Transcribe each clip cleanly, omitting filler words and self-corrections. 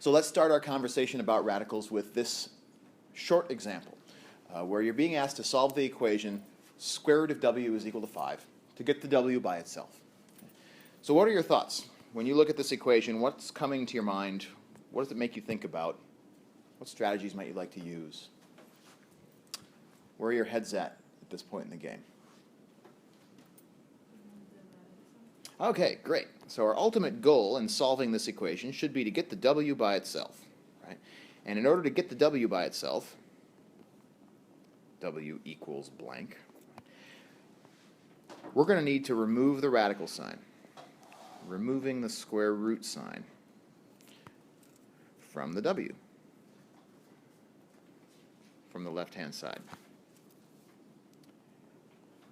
So let's start our conversation about radicals with this short example, where you're being asked to solve the equation square root of w is equal to 5 to get the w by itself. So what are your thoughts? When you look at this equation, what's coming to your mind? What does it make you think about? What strategies might you like to use? Where are your heads at this point in the game? Okay, great. So our ultimate goal in solving this equation should be to get the w by itself, right? And in order to get the w by itself, w equals blank, we're going to need to remove the radical sign, removing the square root sign from the w, from the left-hand side.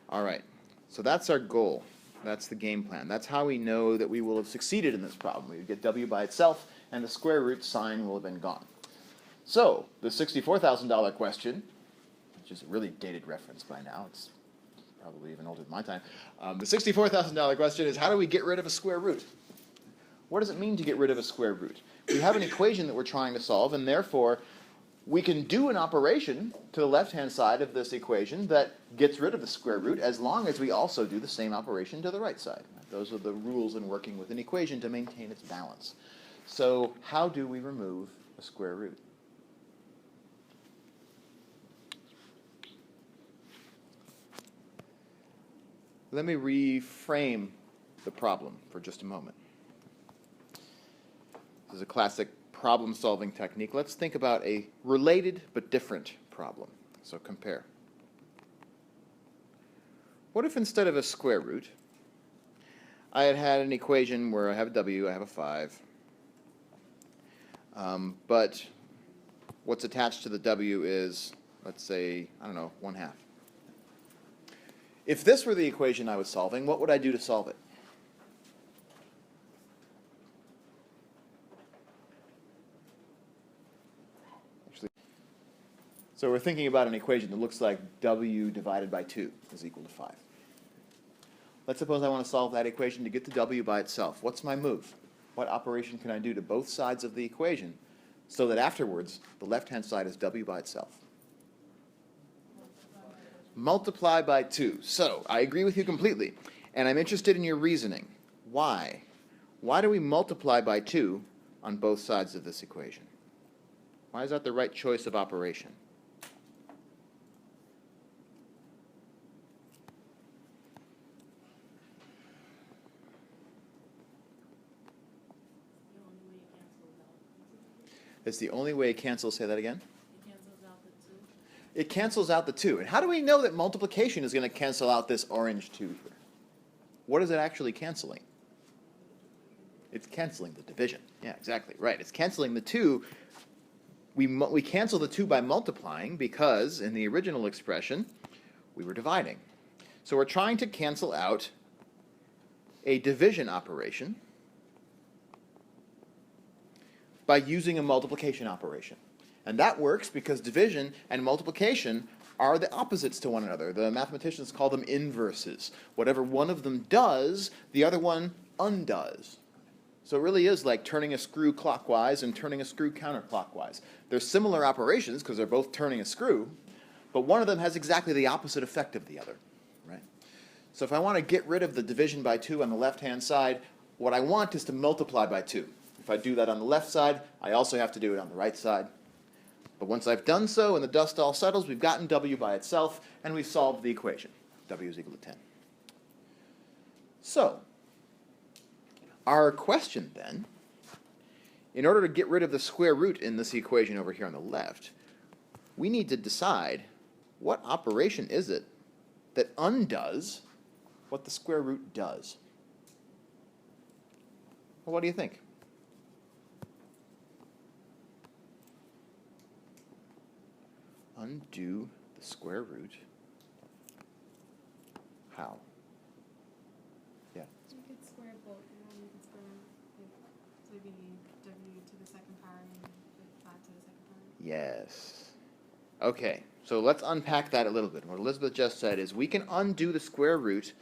All right, so that's our goal. That's the game plan. That's how we know that we will have succeeded in this problem. We would get w by itself, and the square root sign will have been gone. So the $64,000 question, which is a really dated reference by now, it's probably even older than my time. The $64,000 question is, how do we get rid of a square root? What does it mean to get rid of a square root? We have an equation that we're trying to solve, and therefore we can do an operation to the left-hand side of this equation that gets rid of the square root as long as we also do the same operation to the right side. Those are the rules in working with an equation to maintain its balance. So how do we remove a square root? Let me reframe the problem for just a moment. This is a classic problem-solving technique. Let's think about a related but different problem. So compare. What if instead of a square root, I had an equation where I have a w, I have a 5, but what's attached to the w is, let's say, I don't know, 1/2. If this were the equation I was solving, what would I do to solve it? So we're thinking about an equation that looks like w divided by 2 is equal to 5. Let's suppose I want to solve that equation to get the w by itself. What's my move? What operation can I do to both sides of the equation so that afterwards the left-hand side is w by itself? Multiply by 2. So I agree with you completely, and I'm interested in your reasoning. Why? Why do we multiply by 2 on both sides of this equation? Why is that the right choice of operation? It's the only way it cancels. Say that again. It cancels out the 2. It cancels out the 2. And how do we know that multiplication is going to cancel out this orange 2 here? What is it actually canceling? It's canceling the division. Yeah, exactly. Right. It's canceling the 2. We cancel the 2 by multiplying because in the original expression we were dividing. So we're trying to cancel out a division operation by using a multiplication operation. And that works because division and multiplication are the opposites to one another. The mathematicians call them inverses. Whatever one of them does, the other one undoes. So it really is like turning a screw clockwise and turning a screw counterclockwise. They're similar operations because they're both turning a screw, but one of them has exactly the opposite effect of the other, right? So if I want to get rid of the division by 2 on the left-hand side, what I want is to multiply by 2. If I do that on the left side, I also have to do it on the right side. But once I've done so and the dust all settles, we've gotten w by itself, and we've solved the equation. W is equal to 10. So, our question then, in order to get rid of the square root in this equation over here on the left, we need to decide what operation is it that undoes what the square root does. Well, what do you think? Undo the square root. How? Yeah. You could square both. You could square, so it'd be w to the second power and 5 to the second power. Yes. Okay, so let's unpack that a little bit. What Elizabeth just said is we can undo the square root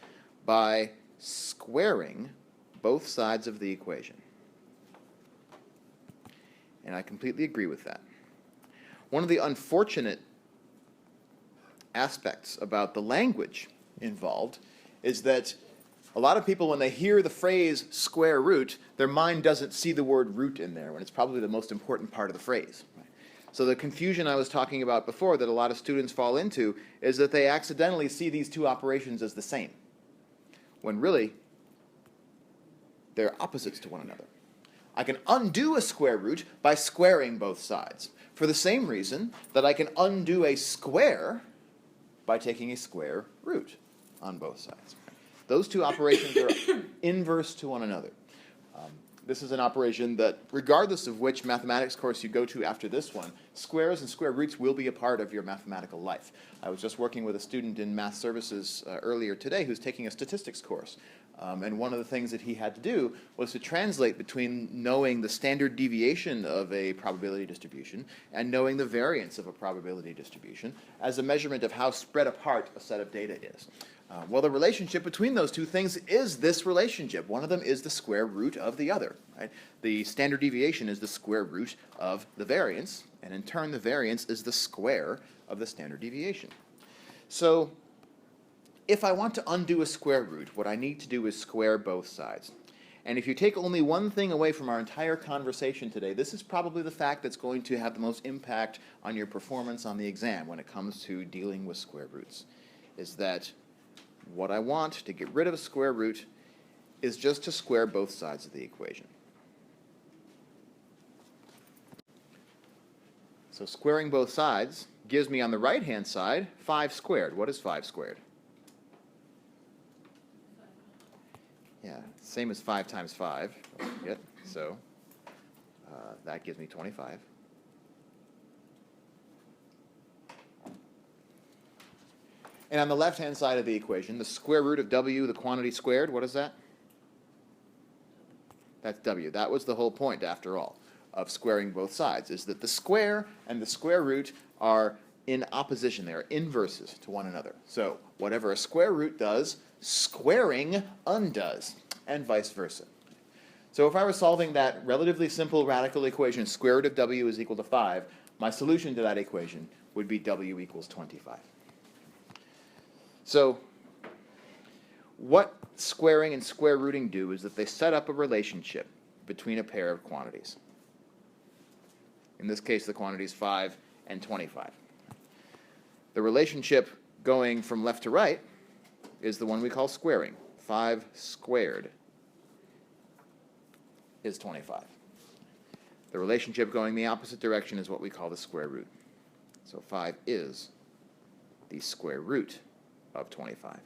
by squaring both sides of the equation. And I completely agree with that. One of the unfortunate aspects about the language involved is that a lot of people, when they hear the phrase square root, their mind doesn't see the word root in there, when it's probably the most important part of the phrase. So the confusion I was talking about before that a lot of students fall into is that they accidentally see these two operations as the same, when really they're opposites to one another. I can undo a square root by squaring both sides, for the same reason that I can undo a square by taking a square root on both sides. Those two operations are inverse to one another. This is an operation that, regardless of which mathematics course you go to after this one, squares and square roots will be a part of your mathematical life. I was just working with a student in math services earlier today who's taking a statistics course. And one of the things that he had to do was to translate between knowing the standard deviation of a probability distribution and knowing the variance of a probability distribution as a measurement of how spread apart a set of data is. Well, the relationship between those two things is this relationship. One of them is the square root of the other. Right? The standard deviation is the square root of the variance, and in turn the variance is the square of the standard deviation. So if I want to undo a square root, what I need to do is square both sides. And if you take only one thing away from our entire conversation today, this is probably the fact that's going to have the most impact on your performance on the exam when it comes to dealing with square roots, is that what I want to get rid of a square root is just to square both sides of the equation. So squaring both sides gives me on the right-hand side 5 squared. What is 5 squared? Yeah, same as 5 times 5. Don't forget. So that gives me 25. And on the left-hand side of the equation, the square root of w, the quantity squared, what is that? That's w. That was the whole point, after all, of squaring both sides, is that the square and the square root are in opposition. They are inverses to one another. So whatever a square root does, squaring undoes, and vice versa. So if I were solving that relatively simple radical equation, square root of w is equal to 5, my solution to that equation would be w equals 25. So what squaring and square rooting do is that they set up a relationship between a pair of quantities. In this case, the quantities 5 and 25. The relationship going from left to right is the one we call squaring. 5 squared is 25. The relationship going the opposite direction is what we call the square root. So 5 is the square root of 25.